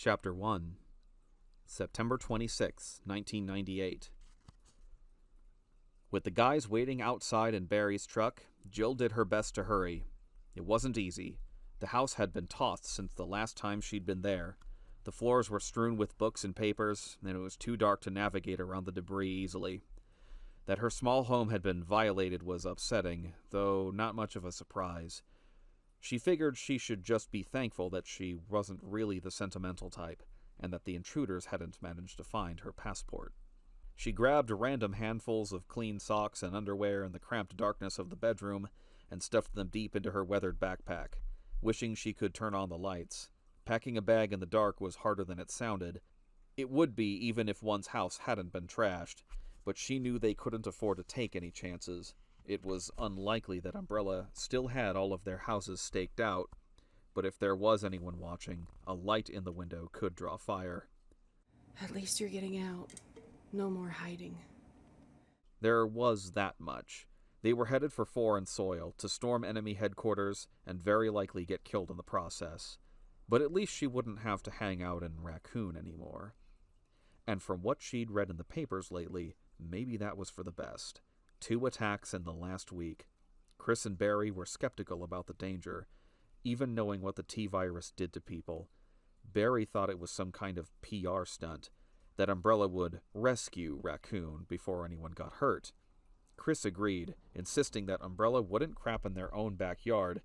Chapter 1 September 26, 1998. With the guys waiting outside in Barry's truck, Jill did her best to hurry. It wasn't easy. The house had been tossed since the last time she'd been there. The floors were strewn with books and papers, and it was too dark to navigate around the debris easily. That her small home had been violated was upsetting, though not much of a surprise. She figured she should just be thankful that she wasn't really the sentimental type, and that the intruders hadn't managed to find her passport. She grabbed random handfuls of clean socks and underwear in the cramped darkness of the bedroom and stuffed them deep into her weathered backpack, wishing she could turn on the lights. Packing a bag in the dark was harder than it sounded. It would be even if one's house hadn't been trashed, but she knew they couldn't afford to take any chances. It was unlikely that Umbrella still had all of their houses staked out, but if there was anyone watching, a light in the window could draw fire. At least you're getting out. No more hiding. There was that much. They were headed for foreign soil, to storm enemy headquarters, and very likely get killed in the process. But at least she wouldn't have to hang out in Raccoon anymore. And from what she'd read in the papers lately, maybe that was for the best. 2 attacks in the last week. Chris and Barry were skeptical about the danger, even knowing what the T-virus did to people. Barry thought it was some kind of PR stunt, that Umbrella would rescue Raccoon before anyone got hurt. Chris agreed, insisting that Umbrella wouldn't crap in their own backyard,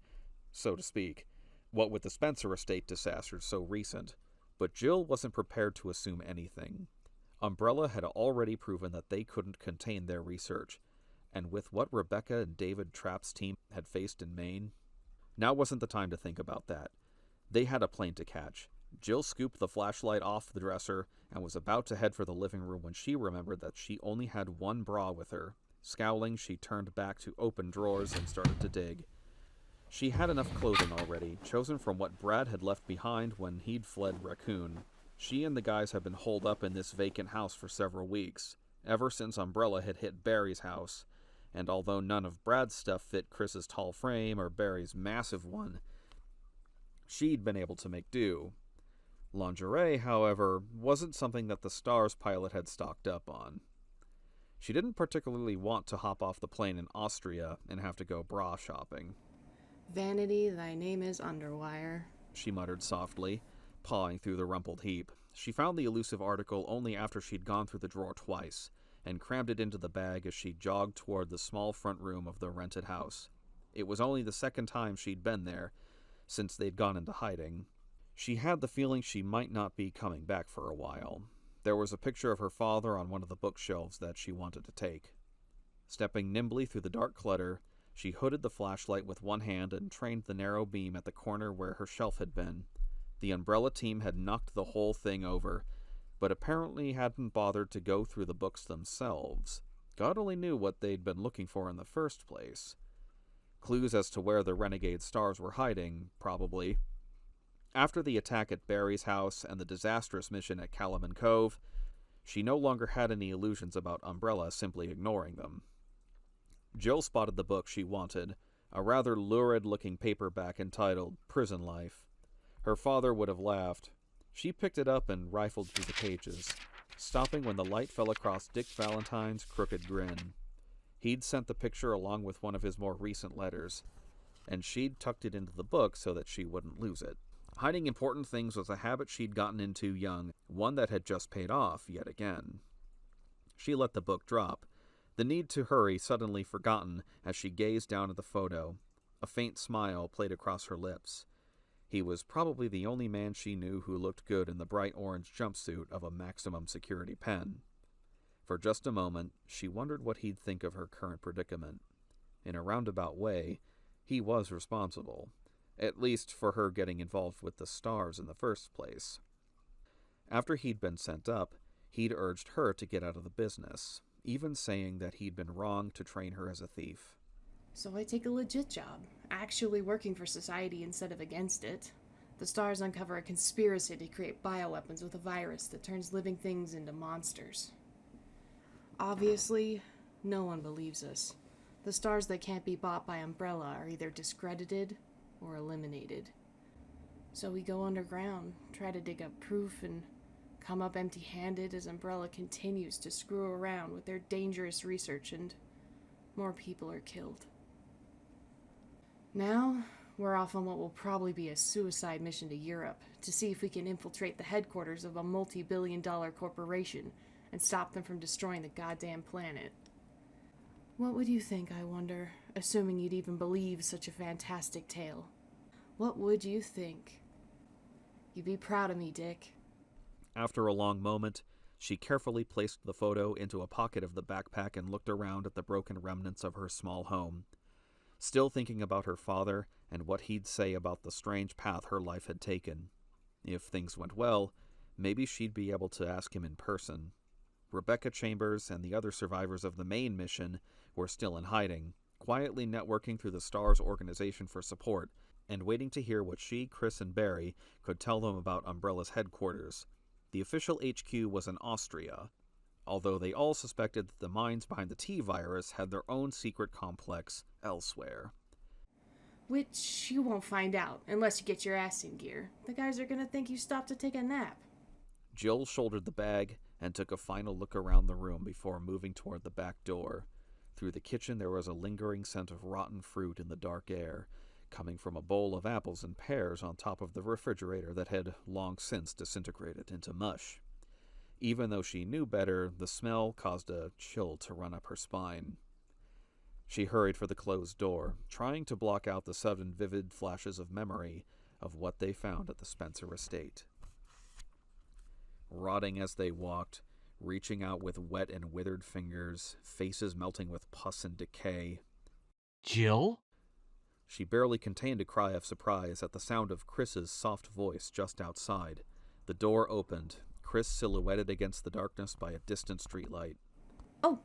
so to speak, what with the Spencer estate disaster so recent. But Jill wasn't prepared to assume anything. Umbrella had already proven that they couldn't contain their research, and with what Rebecca and David Trapp's team had faced in Maine, now wasn't the time to think about that. They had a plane to catch. Jill scooped the flashlight off the dresser and was about to head for the living room when she remembered that she only had one bra with her. Scowling, she turned back to open drawers and started to dig. She had enough clothing already, chosen from what Brad had left behind when he'd fled Raccoon. She and the guys had been holed up in this vacant house for several weeks, ever since Umbrella had hit Barry's house, and although none of Brad's stuff fit Chris's tall frame or Barry's massive one, she'd been able to make do. Lingerie, however, wasn't something that the Stars pilot had stocked up on. She didn't particularly want to hop off the plane in Austria and have to go bra shopping. Vanity, thy name is Underwire, She muttered softly, pawing through the rumpled heap. She found the elusive article only after she'd gone through the drawer twice, and crammed it into the bag as she jogged toward the small front room of the rented house. It was only the second time she'd been there, since they'd gone into hiding. She had the feeling she might not be coming back for a while. There was a picture of her father on one of the bookshelves that she wanted to take. Stepping nimbly through the dark clutter, she hooded the flashlight with one hand and trained the narrow beam at the corner where her shelf had been. The Umbrella team had knocked the whole thing over, but apparently hadn't bothered to go through the books themselves. God only knew what they'd been looking for in the first place. Clues as to where the renegade Stars were hiding, probably. After the attack at Barry's house and the disastrous mission at Calaman Cove, she no longer had any illusions about Umbrella simply ignoring them. Jill spotted the book she wanted, a rather lurid-looking paperback entitled Prison Life. Her father would have laughed. She picked it up and rifled through the pages, stopping when the light fell across Dick Valentine's crooked grin. He'd sent the picture along with one of his more recent letters, and she'd tucked it into the book so that she wouldn't lose it. Hiding important things was a habit she'd gotten into young, one that had just paid off yet again. She let the book drop, the need to hurry suddenly forgotten as she gazed down at the photo. A faint smile played across her lips. He was probably the only man she knew who looked good in the bright orange jumpsuit of a maximum security pen. For just a moment, she wondered what he'd think of her current predicament. In a roundabout way, he was responsible. At least for her getting involved with the Stars in the first place. After he'd been sent up, he'd urged her to get out of the business, even saying that he'd been wrong to train her as a thief. So I take a legit job, actually working for society instead of against it. The Stars uncover a conspiracy to create bioweapons with a virus that turns living things into monsters. Obviously, no one believes us. The Stars that can't be bought by Umbrella are either discredited or eliminated. So we go underground, try to dig up proof, and come up empty-handed as Umbrella continues to screw around with their dangerous research, and more people are killed. Now, we're off on what will probably be a suicide mission to Europe to see if we can infiltrate the headquarters of a multi-billion-dollar corporation and stop them from destroying the goddamn planet. What would you think, I wonder, assuming you'd even believe such a fantastic tale? What would you think? You'd be proud of me, Dick. After a long moment, she carefully placed the photo into a pocket of the backpack and looked around at the broken remnants of her small home. Still thinking about her father and what he'd say about the strange path her life had taken. If things went well, maybe she'd be able to ask him in person. Rebecca Chambers and the other survivors of the main mission were still in hiding, quietly networking through the STARS organization for support, and waiting to hear what she, Chris, and Barry could tell them about Umbrella's headquarters. The official HQ was in Austria, although they all suspected that the minds behind the T-virus had their own secret complex elsewhere. Which you won't find out unless you get your ass in gear. The guys are gonna think you stopped to take a nap. Jill shouldered the bag and took a final look around the room before moving toward the back door. Through the kitchen there was a lingering scent of rotten fruit in the dark air, coming from a bowl of apples and pears on top of the refrigerator that had long since disintegrated into mush. Even though she knew better, the smell caused a chill to run up her spine. She hurried for the closed door, trying to block out the sudden vivid flashes of memory of what they found at the Spencer estate. Rotting as they walked, reaching out with wet and withered fingers, faces melting with pus and decay. Jill? She barely contained a cry of surprise at the sound of Chris's soft voice just outside. The door opened, Chris silhouetted against the darkness by a distant streetlight. Oh,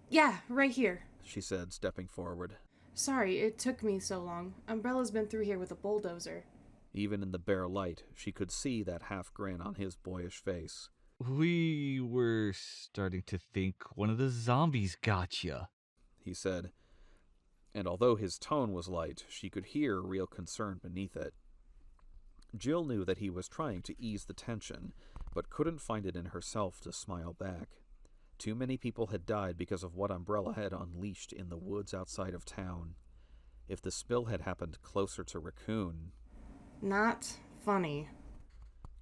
yeah, right here, she said, stepping forward. Sorry, it took me so long. Umbrella's been through here with a bulldozer. Even in the bare light, she could see that half grin on his boyish face. We were starting to think one of the zombies got you, he said. And although his tone was light, she could hear real concern beneath it. Jill knew that he was trying to ease the tension, but couldn't find it in herself to smile back. Too many people had died because of what Umbrella had unleashed in the woods outside of town. If the spill had happened closer to Raccoon... Not funny.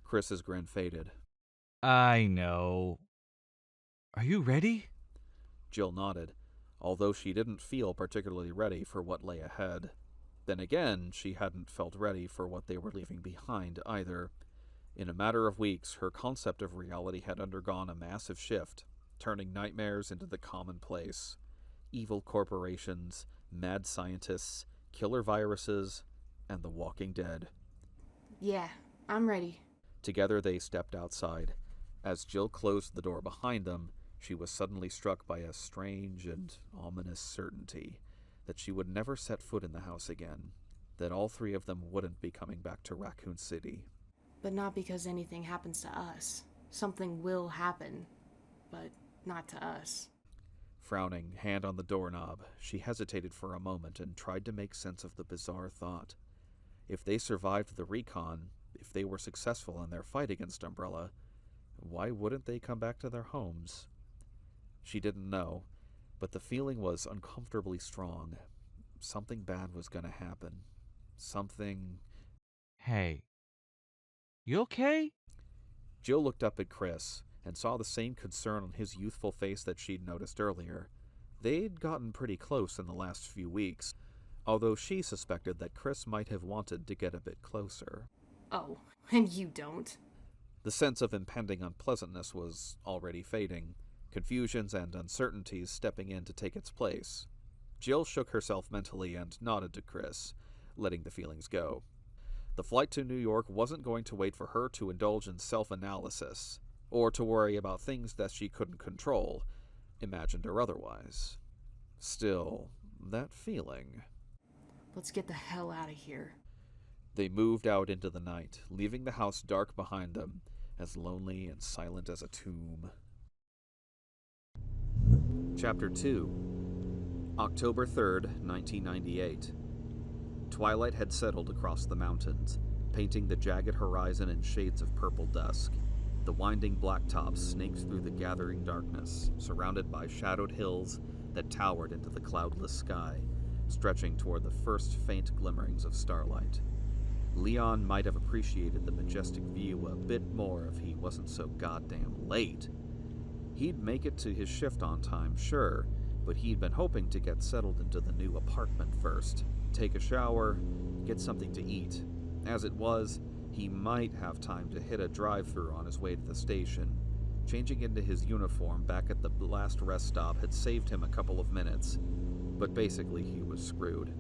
Chris's grin faded. I know. Are you ready? Jill nodded, although she didn't feel particularly ready for what lay ahead. Then again, she hadn't felt ready for what they were leaving behind either. In a matter of weeks, her concept of reality had undergone a massive shift, turning nightmares into the commonplace. Evil corporations, mad scientists, killer viruses, and the walking dead. Yeah, I'm ready. Together they stepped outside. As Jill closed the door behind them, she was suddenly struck by a strange and ominous certainty that she would never set foot in the house again, that all three of them wouldn't be coming back to Raccoon City. But not because anything happens to us. Something will happen, but not to us. Frowning, hand on the doorknob, she hesitated for a moment and tried to make sense of the bizarre thought. If they survived the recon, if they were successful in their fight against Umbrella, why wouldn't they come back to their homes? She didn't know, but the feeling was uncomfortably strong. Something bad was going to happen. Something... Hey, you okay? Jill looked up at Chris and saw the same concern on his youthful face that she'd noticed earlier. They'd gotten pretty close in the last few weeks, although she suspected that Chris might have wanted to get a bit closer. Oh, and you don't. The sense of impending unpleasantness was already fading, confusions and uncertainties stepping in to take its place. Jill shook herself mentally and nodded to Chris, letting the feelings go. The flight to New York wasn't going to wait for her to indulge in self-analysis, or to worry about things that she couldn't control, imagined or otherwise. Still, that feeling... Let's get the hell out of here. They moved out into the night, leaving the house dark behind them, as lonely and silent as a tomb. Chapter 2. October 3rd, 1998. Twilight had settled across the mountains. painting the jagged horizon in shades of purple dusk. The winding blacktops snaked through the gathering darkness, surrounded by shadowed hills that towered into the cloudless sky, stretching toward the first faint glimmerings of starlight. Leon might have appreciated the majestic view a bit more if he wasn't so goddamn late. He'd make it to his shift on time, sure, but he'd been hoping to get settled into the new apartment first, take a shower, get something to eat. As it was, he might have time to hit a drive-thru on his way to the station. Changing into his uniform back at the last rest stop had saved him a couple of minutes, but basically he was screwed.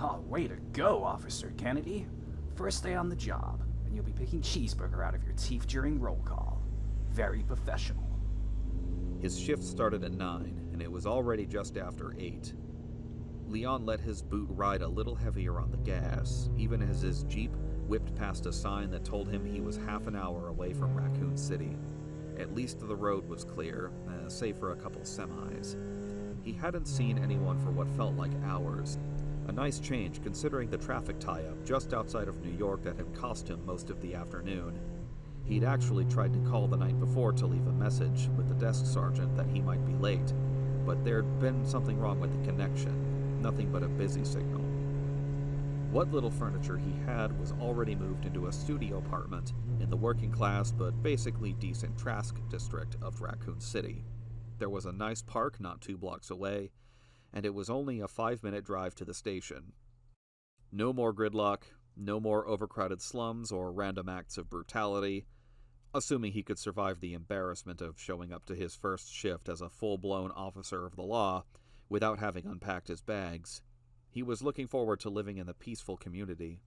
Oh, way to go, Officer Kennedy. First day on the job, and you'll be picking cheeseburger out of your teeth during roll call. Very professional. His shift started at 9, and it was already just after 8. Leon let his boot ride a little heavier on the gas, even as his Jeep whipped past a sign that told him he was half an hour away from Raccoon City. At least the road was clear, save for a couple semis. He hadn't seen anyone for what felt like hours. A nice change considering the traffic tie-up just outside of New York that had cost him most of the afternoon. He'd actually tried to call the night before to leave a message with the desk sergeant that he might be late, but there'd been something wrong with the connection, nothing but a busy signal. What little furniture he had was already moved into a studio apartment in the working class but basically decent Trask district of Raccoon City. There was a nice park not 2 blocks away, and it was only a 5-minute drive to the station. No more gridlock, no more overcrowded slums or random acts of brutality, assuming he could survive the embarrassment of showing up to his first shift as a full-blown officer of the law without having unpacked his bags. He was looking forward to living in the peaceful community.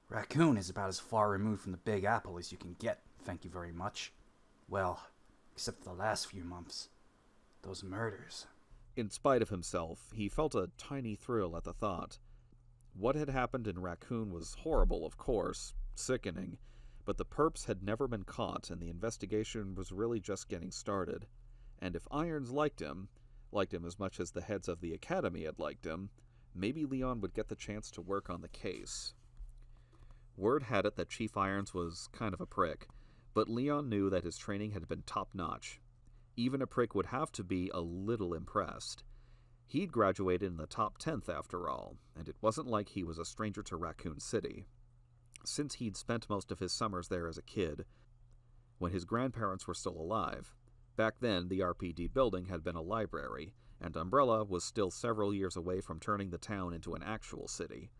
Raccoon is about as far removed from the Big Apple as you can get, thank you very much. Well, except for the last few months. Those murders. In spite of himself, he felt a tiny thrill at the thought. What had happened in Raccoon was horrible, of course, sickening, but the perps had never been caught and the investigation was really just getting started. And if Irons liked him as much as the heads of the academy had liked him, maybe Leon would get the chance to work on the case. Word had it that Chief Irons was kind of a prick, but Leon knew that his training had been top-notch. Even a prick would have to be a little impressed. He'd graduated in the top 10th after all, and it wasn't like he was a stranger to Raccoon City. Since he'd spent most of his summers there as a kid, when his grandparents were still alive. Back then, the RPD building had been a library, and Umbrella was still several years away from turning the town into an actual city.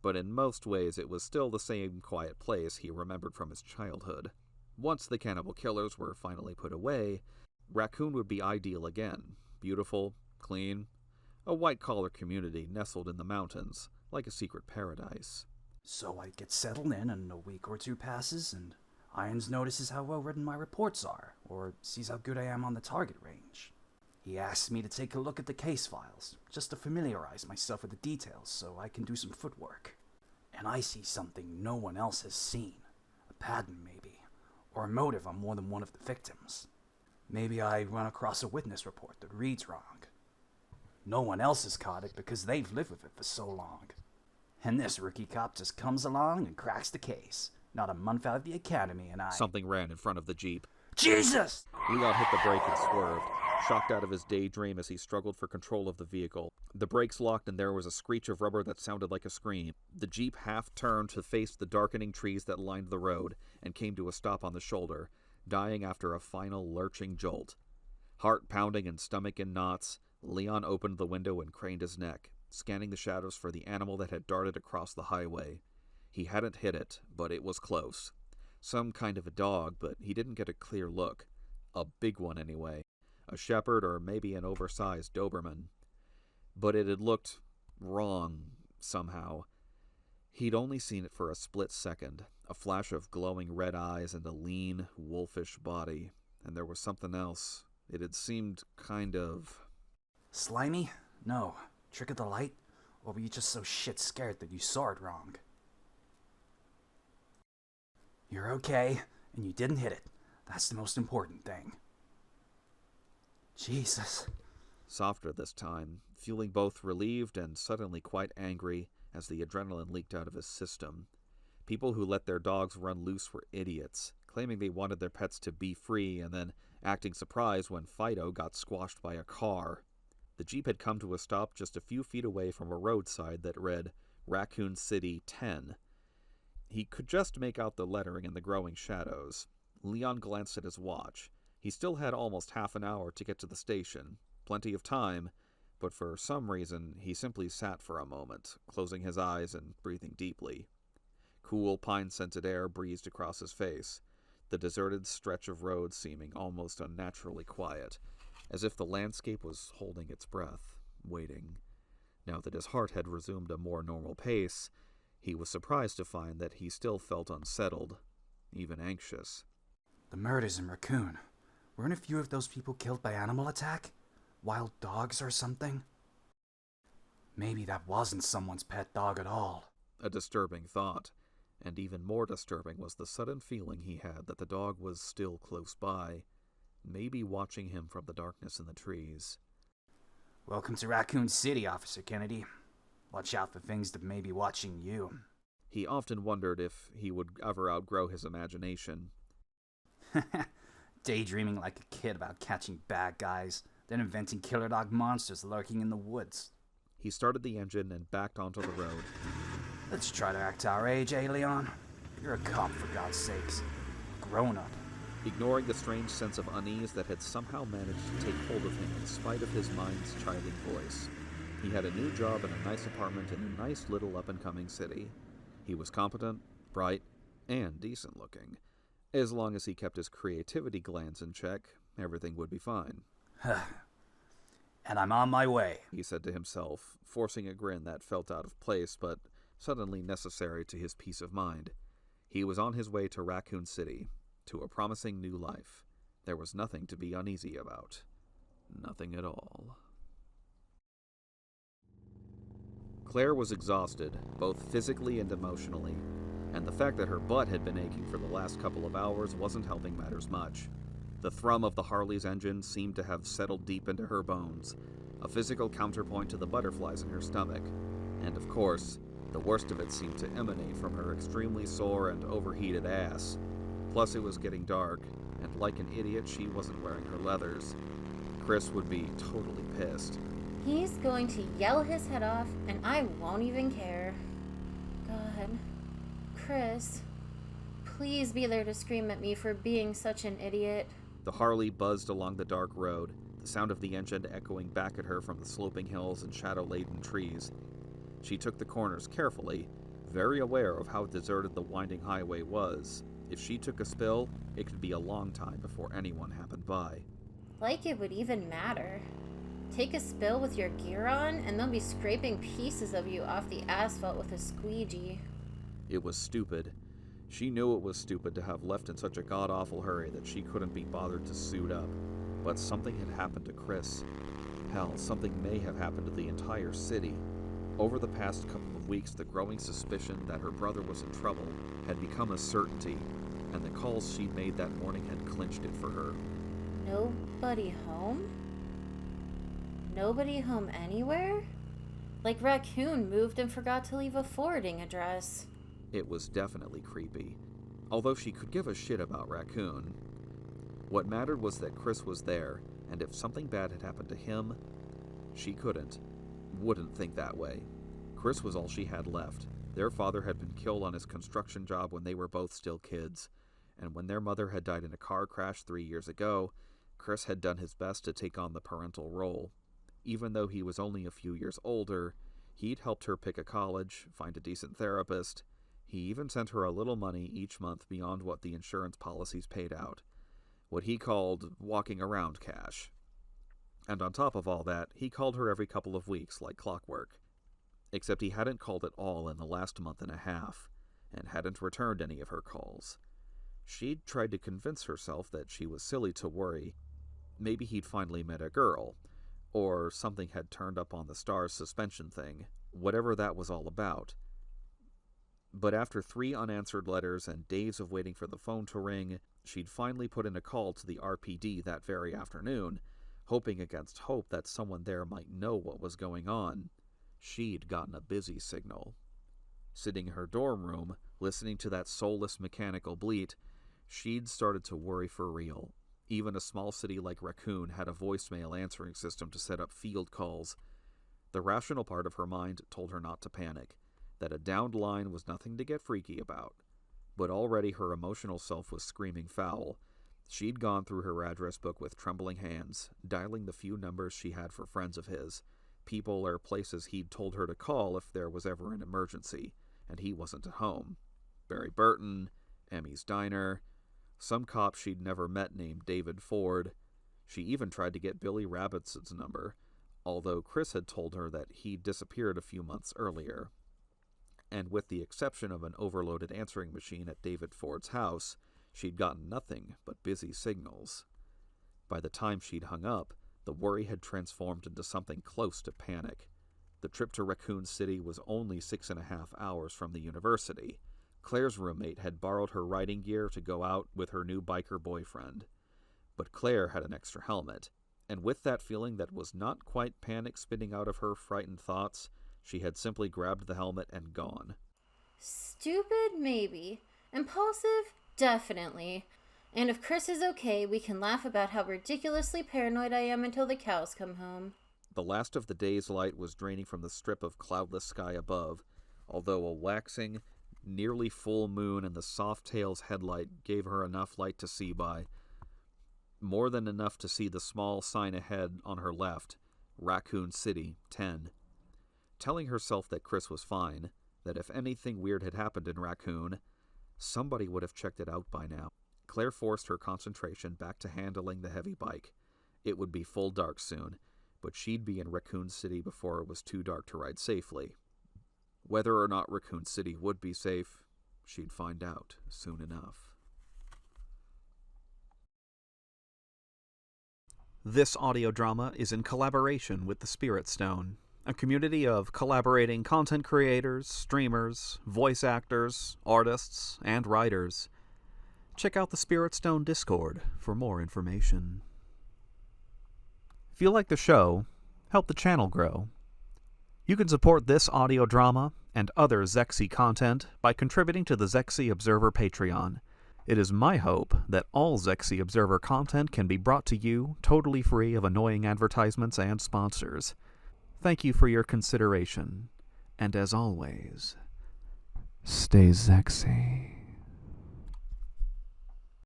But in most ways, it was still the same quiet place he remembered from his childhood. Once the cannibal killers were finally put away, Raccoon would be ideal again. Beautiful, clean, a white-collar community nestled in the mountains, like a secret paradise. So I get settled in and a week or 2 passes, and Irons notices how well-written my reports are, or sees how good I am on the target range. He asks me to take a look at the case files, just to familiarize myself with the details so I can do some footwork. And I see something no one else has seen. A pattern, maybe, or a motive on more than one of the victims. Maybe I run across a witness report that reads wrong. No one else has caught it because they've lived with it for so long. And this rookie cop just comes along and cracks the case. Not a month out of the academy and I... Something ran in front of the Jeep. Jesus! Leon hit the brake and swerved, shocked out of his daydream as he struggled for control of the vehicle. The brakes locked and there was a screech of rubber that sounded like a scream. The Jeep half-turned to face the darkening trees that lined the road and came to a stop on the shoulder, dying after a final lurching jolt. Heart pounding and stomach in knots, Leon opened the window and craned his neck, scanning the shadows for the animal that had darted across the highway. He hadn't hit it, but it was close. Some kind of a dog, but he didn't get a clear look. A big one, anyway. A shepherd or maybe an oversized Doberman. But it had looked wrong, somehow. He'd only seen it for a split second, a flash of glowing red eyes and a lean, wolfish body. And there was something else. It had seemed kind of... Slimy? No. Trick of the light? Or were you just so shit scared that you saw it wrong? You're okay, and you didn't hit it. That's the most important thing. Jesus. Softer this time, feeling both relieved and suddenly quite angry as the adrenaline leaked out of his system. People who let their dogs run loose were idiots, claiming they wanted their pets to be free and then acting surprised when Fido got squashed by a car. The Jeep had come to a stop just a few feet away from a roadside that read Raccoon City 10. He could just make out the lettering in the growing shadows. Leon glanced at his watch. He still had almost half an hour to get to the station. Plenty of time, but for some reason he simply sat for a moment, closing his eyes and breathing deeply. Cool, pine-scented air breezed across his face, the deserted stretch of road seeming almost unnaturally quiet, as if the landscape was holding its breath, waiting. Now that his heart had resumed a more normal pace, he was surprised to find that he still felt unsettled, even anxious. The murders in Raccoon. Weren't a few of those people killed by animal attack? Wild dogs or something? Maybe that wasn't someone's pet dog at all. A disturbing thought, and even more disturbing was the sudden feeling he had that the dog was still close by, maybe watching him from the darkness in the trees. Welcome to Raccoon City, Officer Kennedy. Watch out for things that may be watching you. He often wondered if he would ever outgrow his imagination. Daydreaming like a kid about catching bad guys, then inventing killer dog monsters lurking in the woods. He started the engine and backed onto the road. Let's try to act our age, eh, Leon? You're a cop, for God's sakes. Grown up. Ignoring the strange sense of unease that had somehow managed to take hold of him in spite of his mind's chiding voice. He had a new job in a nice apartment in a nice little up-and-coming city. He was competent, bright, and decent-looking. As long as he kept his creativity glands in check, everything would be fine. And I'm on my way, he said to himself, forcing a grin that felt out of place but suddenly necessary to his peace of mind. He was on his way to Raccoon City, to a promising new life. There was nothing to be uneasy about. Nothing at all. Claire was exhausted, both physically and emotionally, and the fact that her butt had been aching for the last couple of hours wasn't helping matters much. The thrum of the Harley's engine seemed to have settled deep into her bones, a physical counterpoint to the butterflies in her stomach, and of course, the worst of it seemed to emanate from her extremely sore and overheated ass. Plus it was getting dark, and like an idiot, she wasn't wearing her leathers. Chris would be totally pissed. He's going to yell his head off, and I won't even care. God. Chris, please be there to scream at me for being such an idiot. The Harley buzzed along the dark road, the sound of the engine echoing back at her from the sloping hills and shadow-laden trees. She took the corners carefully, very aware of how deserted the winding highway was. If she took a spill, it could be a long time before anyone happened by. Like it would even matter. Take a spill with your gear on, and they'll be scraping pieces of you off the asphalt with a squeegee. It was stupid. She knew it was stupid to have left in such a god-awful hurry that she couldn't be bothered to suit up. But something had happened to Chris. Hell, something may have happened to the entire city. Over the past couple of weeks, the growing suspicion that her brother was in trouble had become a certainty, and the calls she'd made that morning had clinched it for her. Nobody home? Nobody home anywhere? Like Raccoon moved and forgot to leave a forwarding address. It was definitely creepy, although she could give a shit about Raccoon. What mattered was that Chris was there, and if something bad had happened to him, she wouldn't think that way. Chris was all she had left. Their father had been killed on his construction job when they were both still kids, and when their mother had died in a car crash 3 years ago, Chris had done his best to take on the parental role. Even though he was only a few years older, he'd helped her pick a college, find a decent therapist. He even sent her a little money each month beyond what the insurance policies paid out, what he called walking around cash. And on top of all that, he called her every couple of weeks like clockwork. Except he hadn't called at all in the last month and a half, and hadn't returned any of her calls. She'd tried to convince herself that she was silly to worry. Maybe he'd finally met a girl, or something had turned up on the star's suspension thing, whatever that was all about. But after 3 unanswered letters and days of waiting for the phone to ring, she'd finally put in a call to the RPD that very afternoon, hoping against hope that someone there might know what was going on. She'd gotten a busy signal. Sitting in her dorm room, Listening to that soulless mechanical bleat, she'd started to worry for real. Even a small city like Raccoon had a voicemail answering system to set up field calls. The rational part of her mind told her not to panic, that a downed line was nothing to get freaky about. But already her emotional self was screaming foul. She'd gone through her address book with trembling hands, dialing the few numbers she had for friends of his, people or places he'd told her to call if there was ever an emergency, and he wasn't at home. Barry Burton, Emmy's Diner, some cop she'd never met named David Ford. She even tried to get Billy Rabbitt's number, although Chris had told her that he'd disappeared a few months earlier. And with the exception of an overloaded answering machine at David Ford's house, she'd gotten nothing but busy signals. By the time she'd hung up, the worry had transformed into something close to panic. The trip to Raccoon City was only 6.5 hours from the university. Claire's roommate had borrowed her riding gear to go out with her new biker boyfriend. But Claire had an extra helmet, and with that feeling that was not quite panic spitting out of her frightened thoughts, she had simply grabbed the helmet and gone. Stupid, maybe. Impulsive, definitely. And if Chris is okay, we can laugh about how ridiculously paranoid I am until the cows come home. The last of the day's light was draining from the strip of cloudless sky above, although a waxing, nearly full moon and the soft tail's headlight gave her enough light to see by. More than enough to see the small sign ahead on her left, Raccoon City, 10. Telling herself that Chris was fine, that if anything weird had happened in Raccoon, somebody would have checked it out by now. Claire forced her concentration back to handling the heavy bike. It would be full dark soon, but she'd be in Raccoon City before it was too dark to ride safely. Whether or not Raccoon City would be safe, she'd find out soon enough. This audio drama is in collaboration with the Spirit Stone, a community of collaborating content creators, streamers, voice actors, artists, and writers. Check out the Spirit Stone Discord for more information. If you like the show, help the channel grow. You can support this audio drama and other Zexy content by contributing to the Zexy Observer Patreon. It is my hope that all Zexy Observer content can be brought to you totally free of annoying advertisements and sponsors. Thank you for your consideration, and as always, stay Zexy.